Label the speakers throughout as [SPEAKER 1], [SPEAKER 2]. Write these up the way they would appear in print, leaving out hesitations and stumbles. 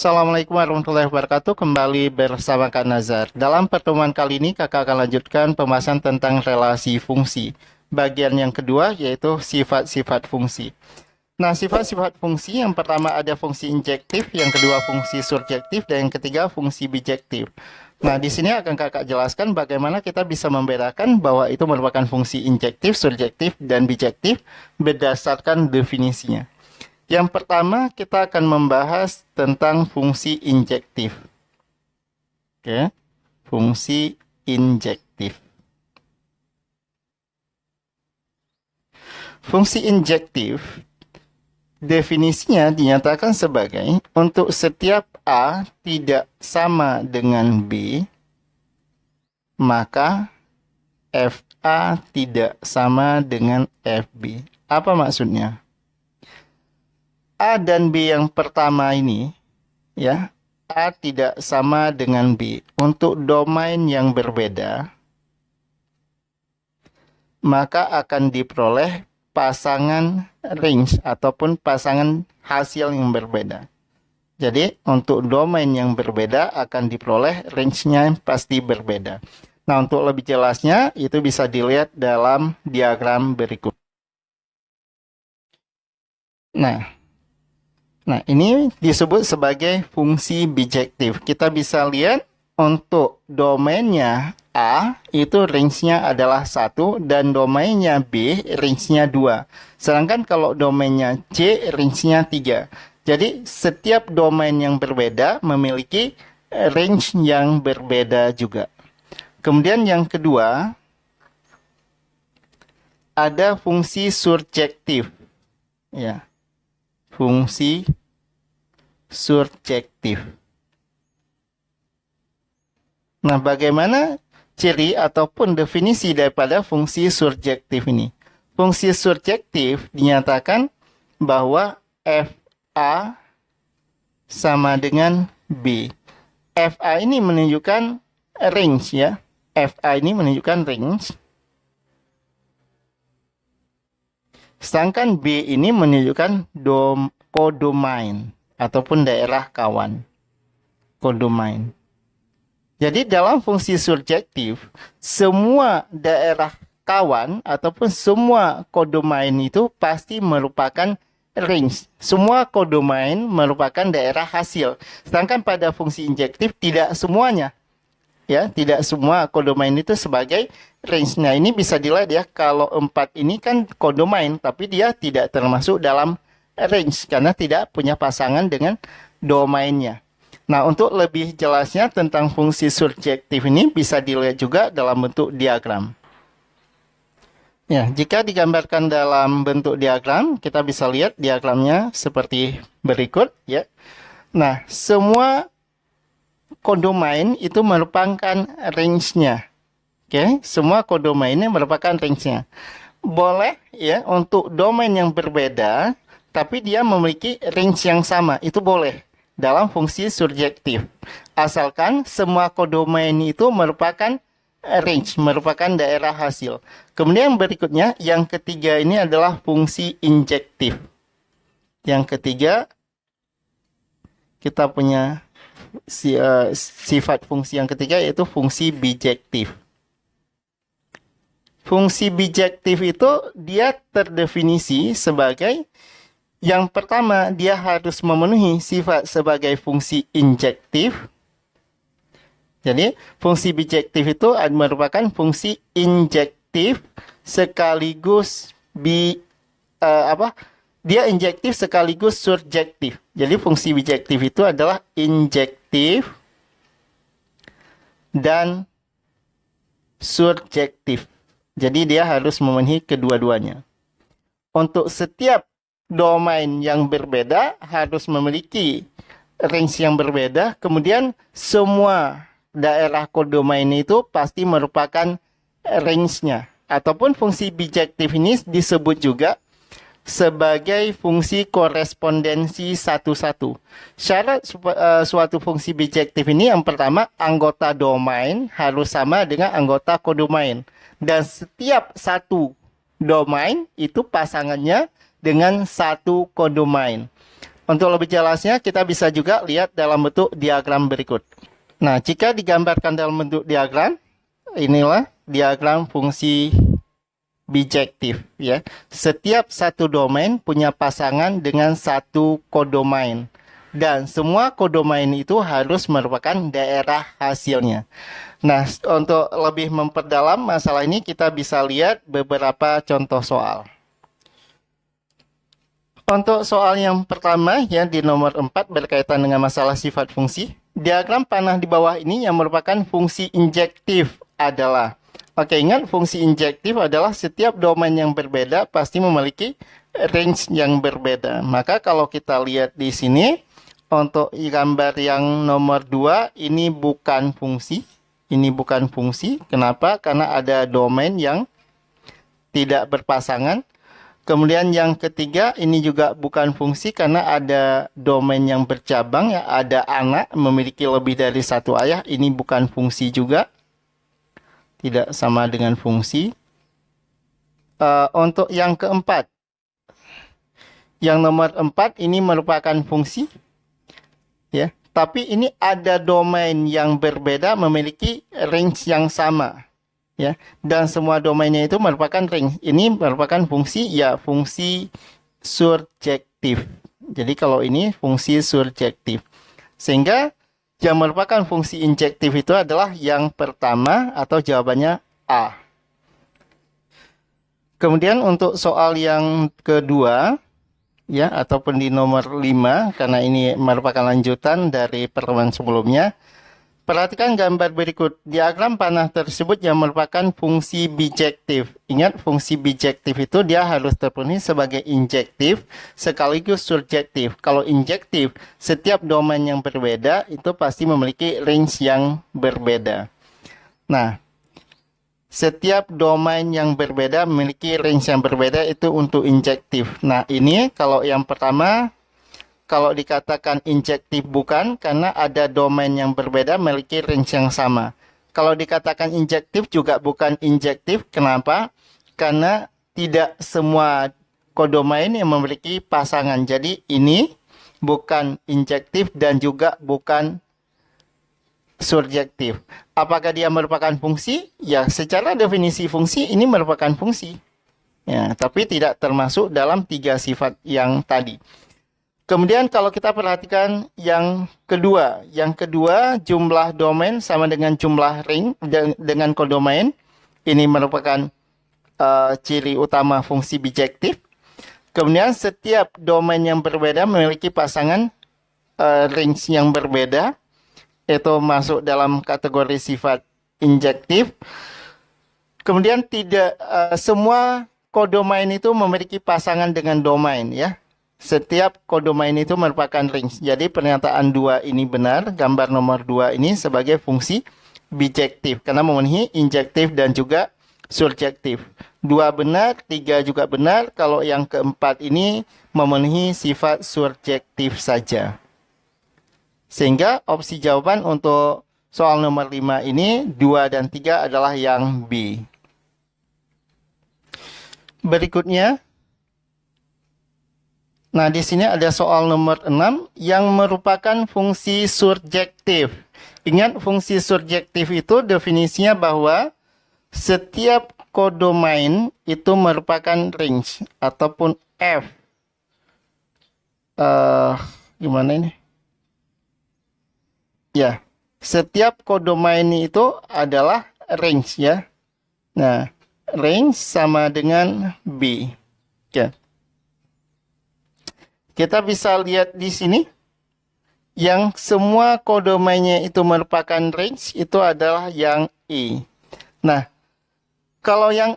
[SPEAKER 1] Assalamualaikum warahmatullahi wabarakatuh. Kembali bersama Kak Nazar. Dalam pertemuan kali ini kakak akan lanjutkan pembahasan tentang relasi fungsi. Bagian yang kedua yaitu sifat-sifat fungsi. Nah, sifat-sifat fungsi yang pertama ada fungsi injektif, yang kedua fungsi surjektif, dan yang ketiga fungsi bijektif. Nah, di sini akan kakak jelaskan bagaimana kita bisa membedakan bahwa itu merupakan fungsi injektif, surjektif, dan bijektif berdasarkan definisinya. Yang pertama, kita akan membahas tentang fungsi injektif. Oke, fungsi injektif. Fungsi injektif, definisinya dinyatakan sebagai untuk setiap A tidak sama dengan B, maka FA tidak sama dengan FB. Apa maksudnya? A dan B yang pertama ini, ya, A tidak sama dengan B untuk domain yang berbeda, maka akan diperoleh pasangan range ataupun pasangan hasil yang berbeda. Jadi, untuk domain yang berbeda akan diperoleh range-nya pasti berbeda. Nah, untuk lebih jelasnya, itu bisa dilihat dalam diagram berikut. Nah, ini disebut sebagai fungsi bijektif. Kita bisa lihat untuk domainnya A, itu range-nya adalah 1, dan domainnya B, range-nya 2. Sedangkan kalau domainnya C, range-nya 3. Jadi, setiap domain yang berbeda memiliki range yang berbeda juga. Kemudian yang kedua, ada fungsi surjektif. Ya, fungsi surjektif. Nah, bagaimana ciri ataupun definisi daripada fungsi surjektif ini? Fungsi surjektif dinyatakan bahwa FA sama dengan B. FA ini menunjukkan range, ya. FA ini menunjukkan range. Sedangkan B ini menunjukkan kodomain ataupun daerah kawan. Kodomain. Jadi dalam fungsi surjektif, semua daerah kawan ataupun semua kodomain itu pasti merupakan range. Semua kodomain merupakan daerah hasil. Sedangkan pada fungsi injektif tidak semuanya. Ya, tidak semua kodomain itu sebagai range. Nah, ini bisa dilihat ya, kalau 4 ini kan kodomain, tapi dia tidak termasuk dalam range karena tidak punya pasangan dengan domainnya. Nah, untuk lebih jelasnya tentang fungsi surjektif ini bisa dilihat juga dalam bentuk diagram. Ya, jika digambarkan dalam bentuk diagram, kita bisa lihat diagramnya seperti berikut, ya. Nah, semua kodomain itu merupakan range-nya. Oke, semua kodomainnya merupakan range-nya. Boleh ya untuk domain yang berbeda, tapi dia memiliki range yang sama, itu boleh dalam fungsi surjektif. Asalkan semua kodomain itu merupakan range, merupakan daerah hasil. Kemudian berikutnya, yang ketiga ini adalah fungsi injektif. Yang ketiga, kita punya sifat fungsi yang ketiga yaitu fungsi bijektif. Fungsi bijektif itu dia terdefinisi sebagai yang pertama, dia harus memenuhi sifat sebagai fungsi injektif. Jadi, fungsi bijektif itu merupakan fungsi injektif sekaligus dia injektif sekaligus surjektif. Jadi, fungsi bijektif itu adalah injektif dan surjektif. Jadi, dia harus memenuhi kedua-duanya. Untuk setiap domain yang berbeda harus memiliki range yang berbeda. Kemudian, semua daerah kodomain itu pasti merupakan range-nya. Ataupun fungsi bijektif ini disebut juga sebagai fungsi korespondensi satu-satu. Syarat suatu fungsi bijektif ini yang pertama, anggota domain harus sama dengan anggota kodomain. Dan setiap satu domain itu pasangannya dengan satu kodomain. Untuk lebih jelasnya, kita bisa juga lihat dalam bentuk diagram berikut. Nah, jika digambarkan dalam bentuk diagram, inilah diagram fungsi bijektif ya. Setiap satu domain punya pasangan dengan satu kodomain. Dan semua kodomain itu harus merupakan daerah hasilnya. Nah, untuk lebih memperdalam masalah ini, kita bisa lihat beberapa contoh soal. Untuk soal yang pertama ya di nomor 4 berkaitan dengan masalah sifat fungsi. Diagram panah di bawah ini yang merupakan fungsi injektif adalah. Oke, ingat fungsi injektif adalah setiap domain yang berbeda pasti memiliki range yang berbeda. Maka kalau kita lihat di sini untuk gambar yang nomor 2 ini bukan fungsi. Ini bukan fungsi. Kenapa? Karena ada domain yang tidak berpasangan. Kemudian yang ketiga, ini juga bukan fungsi karena ada domain yang bercabang, ya, ada anak memiliki lebih dari satu ayah. Ini bukan fungsi juga, tidak sama dengan fungsi. Untuk yang keempat, yang nomor 4 ini merupakan fungsi, ya. Tapi ini ada domain yang berbeda memiliki range yang sama. Ya, dan semua domainnya itu merupakan range. Ini merupakan fungsi, ya, fungsi surjektif. Jadi kalau ini fungsi surjektif. Sehingga yang merupakan fungsi injektif itu adalah yang pertama atau jawabannya A. Kemudian untuk soal yang kedua, ya, ataupun di nomor 5, karena ini merupakan lanjutan dari pertemuan sebelumnya. Perhatikan gambar berikut. Diagram panah tersebut yang merupakan fungsi bijektif. Ingat, fungsi bijektif itu dia harus terpenuhi sebagai injektif sekaligus surjektif. Kalau injektif, setiap domain yang berbeda itu pasti memiliki range yang berbeda. Nah, setiap domain yang berbeda memiliki range yang berbeda itu untuk injektif. Nah, ini kalau yang pertama, kalau dikatakan injektif bukan, karena ada domain yang berbeda memiliki range yang sama. Kalau dikatakan injektif juga bukan injektif. Kenapa? Karena tidak semua kodomain yang memiliki pasangan. Jadi ini bukan injektif dan juga bukan surjektif. Apakah dia merupakan fungsi? Ya, secara definisi fungsi ini merupakan fungsi. Ya, tapi tidak termasuk dalam 3 sifat yang tadi. Kemudian kalau kita perhatikan yang kedua. Yang kedua, jumlah domain sama dengan jumlah ring dengan kodomain. Ini merupakan ciri utama fungsi bijektif. Kemudian setiap domain yang berbeda memiliki pasangan range yang berbeda. Itu masuk dalam kategori sifat injektif. Kemudian tidak semua kodomain itu memiliki pasangan dengan domain, ya. Setiap kodomain itu merupakan range. Jadi pernyataan 2 ini benar. Gambar nomor 2 ini sebagai fungsi bijektif. Karena memenuhi injektif dan juga surjektif. 2 benar, 3 juga benar. Kalau yang keempat ini memenuhi sifat surjektif saja. Sehingga opsi jawaban untuk soal nomor 5 ini 2 dan 3 adalah yang B. Berikutnya. Nah, di sini ada soal nomor 6 yang merupakan fungsi surjektif. Ingat, fungsi surjektif itu definisinya bahwa setiap kodomain itu merupakan range ataupun F. Gimana ini? Ya, setiap kodomain itu adalah range, ya. Nah, range sama dengan B. Ya. Kita bisa lihat di sini yang semua kodomainnya itu merupakan range itu adalah yang E. Nah, kalau yang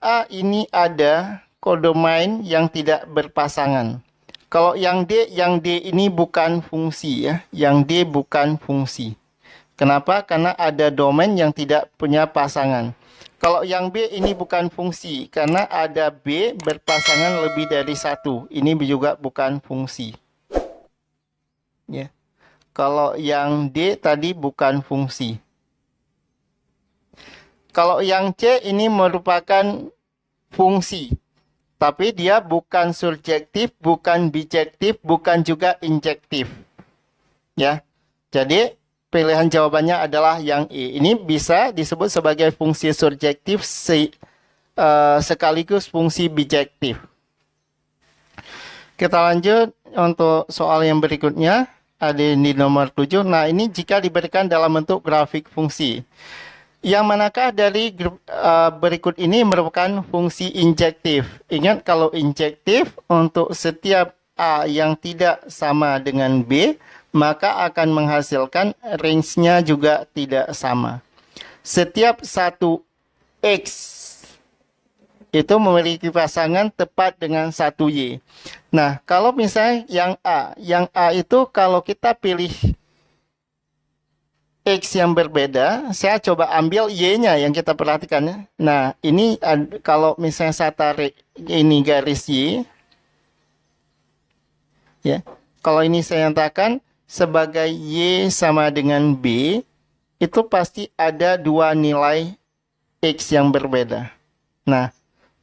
[SPEAKER 1] A ini ada kodomain yang tidak berpasangan. Kalau yang D ini bukan fungsi, ya. Yang D bukan fungsi. Kenapa? Karena ada domain yang tidak punya pasangan. Kalau yang B ini bukan fungsi, karena ada B berpasangan lebih dari 1. Ini juga bukan fungsi. Ya. Kalau yang D tadi bukan fungsi. Kalau yang C ini merupakan fungsi. Tapi dia bukan surjektif, bukan bijektif, bukan juga injektif. Ya. Jadi pilihan jawabannya adalah yang E. Ini bisa disebut sebagai fungsi surjektif sekaligus fungsi bijektif. Kita lanjut untuk soal yang berikutnya. Ada di nomor 7. Nah, ini jika diberikan dalam bentuk grafik fungsi. Yang manakah dari berikut ini merupakan fungsi injektif? Ingat, kalau injektif untuk setiap A yang tidak sama dengan B, maka akan menghasilkan range-nya juga tidak sama. Setiap satu X itu memiliki pasangan tepat dengan satu Y. Nah, kalau misalnya yang A itu kalau kita pilih X yang berbeda, saya coba ambil Y-nya yang kita perhatikan ya. Nah, ini kalau misalnya saya tarik ini garis Y, ya. Kalau ini saya nyatakan sebagai Y sama dengan B, itu pasti ada dua nilai X yang berbeda. Nah,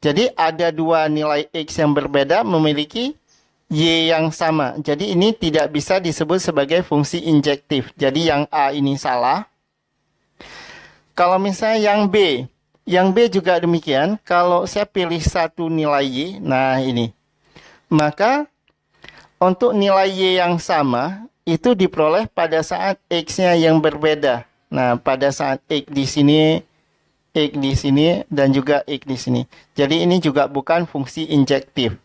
[SPEAKER 1] jadi ada dua nilai X yang berbeda memiliki Y yang sama. Jadi ini tidak bisa disebut sebagai fungsi injektif. Jadi yang A ini salah. Kalau misalnya yang B juga demikian. Kalau saya pilih satu nilai Y, nah ini. Maka untuk nilai Y yang sama, itu diperoleh pada saat X-nya yang berbeda. Nah, pada saat X di sini, dan juga X di sini. Jadi ini juga bukan fungsi injektif.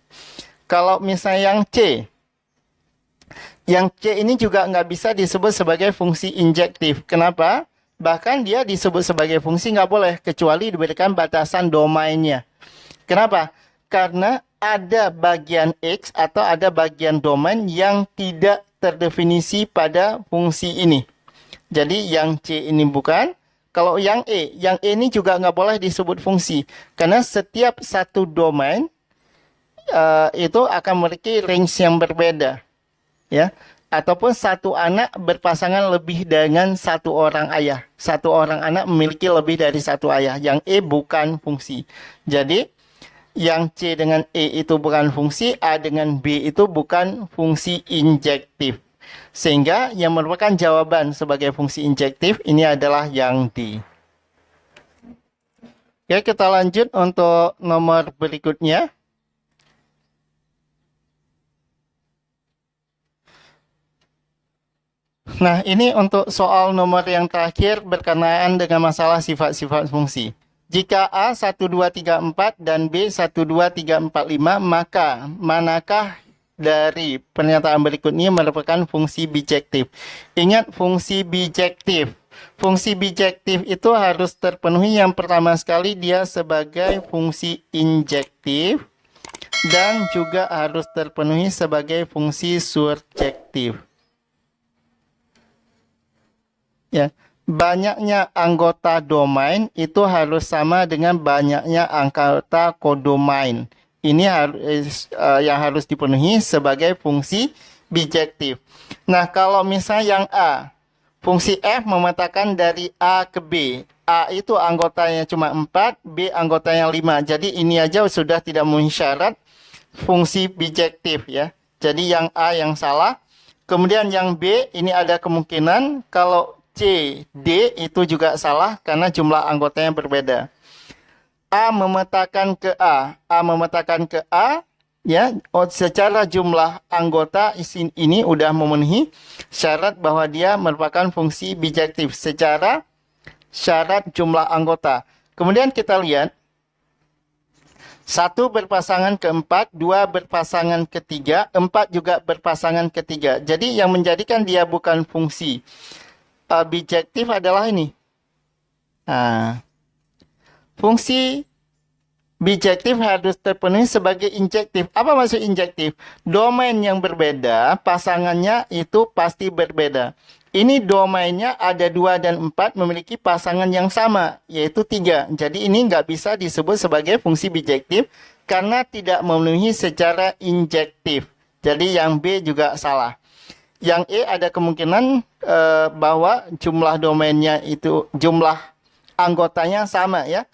[SPEAKER 1] Kalau misalnya yang C ini juga nggak bisa disebut sebagai fungsi injektif. Kenapa? Bahkan dia disebut sebagai fungsi nggak boleh, kecuali diberikan batasan domainnya. Kenapa? Karena ada bagian X atau ada bagian domain yang tidak terdefinisi pada fungsi ini. Jadi yang C ini bukan. Kalau yang E ini juga nggak boleh disebut fungsi. Karena setiap satu domain itu akan memiliki range yang berbeda. Ya. Ataupun satu anak berpasangan lebih dengan satu orang ayah. Satu orang anak memiliki lebih dari satu ayah. Yang E bukan fungsi. Jadi, yang C dengan E itu bukan fungsi, A dengan B itu bukan fungsi injektif. Sehingga yang merupakan jawaban sebagai fungsi injektif ini adalah yang D. Oke, kita lanjut untuk nomor berikutnya. Nah, ini untuk soal nomor yang terakhir berkenaan dengan masalah sifat-sifat fungsi. Jika A 1, 2, 3, 4 dan B 1, 2, 3, 4, 5, maka manakah dari pernyataan berikut ini merupakan fungsi bijektif? Ingat, fungsi bijektif. Fungsi bijektif itu harus terpenuhi. Yang pertama sekali dia sebagai fungsi injektif dan juga harus terpenuhi sebagai fungsi surjektif. Ya, banyaknya anggota domain itu harus sama dengan banyaknya anggota kodomain. Ini yang harus dipenuhi sebagai fungsi bijektif. Nah, kalau misalnya yang A, fungsi F memetakan dari A ke B. A itu anggotanya cuma 4, B anggotanya 5. Jadi ini aja sudah tidak memenuhi syarat fungsi bijektif ya. Jadi yang A yang salah. Kemudian yang B ini ada kemungkinan kalau C, D itu juga salah karena jumlah anggotanya berbeda. A memetakan ke A memetakan ke A, ya, secara jumlah anggota ini udah memenuhi syarat bahwa dia merupakan fungsi bijektif secara syarat jumlah anggota. Kemudian kita lihat 1 berpasangan ke 4, 2 berpasangan ke 3, 4 juga berpasangan ke 3. Jadi yang menjadikan dia bukan fungsi bijektif adalah ini. Nah, fungsi bijektif harus terpenuhi sebagai injektif. Apa maksud injektif? Domain yang berbeda, pasangannya itu pasti berbeda. Ini domainnya ada 2 dan 4 memiliki pasangan yang sama, yaitu 3. Jadi ini nggak bisa disebut sebagai fungsi bijektif karena tidak memenuhi secara injektif. Jadi yang B juga salah. Yang E ada kemungkinan bahwa jumlah domainnya itu, jumlah anggotanya sama ya.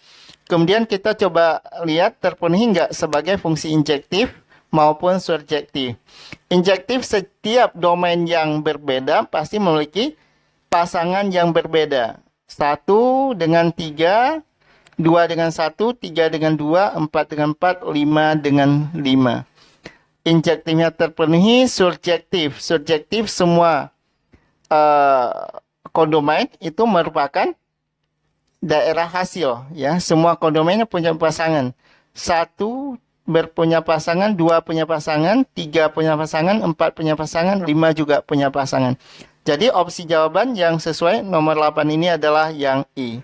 [SPEAKER 1] Kemudian kita coba lihat terpenuhi nggak sebagai fungsi injektif maupun surjektif. Injektif, setiap domain yang berbeda pasti memiliki pasangan yang berbeda. 1 dengan 3, 2 dengan 1, 3 dengan 2, 4 dengan 4, 5 dengan 5. Injektifnya terpenuhi. Surjektif. Surjektif semua kodomain itu merupakan daerah hasil, ya. Semua kodomainnya punya pasangan. 1 berpunya pasangan, 2 punya pasangan, 3 punya pasangan, 4 punya pasangan, 5 juga punya pasangan. Jadi opsi jawaban yang sesuai nomor 8 ini adalah yang E.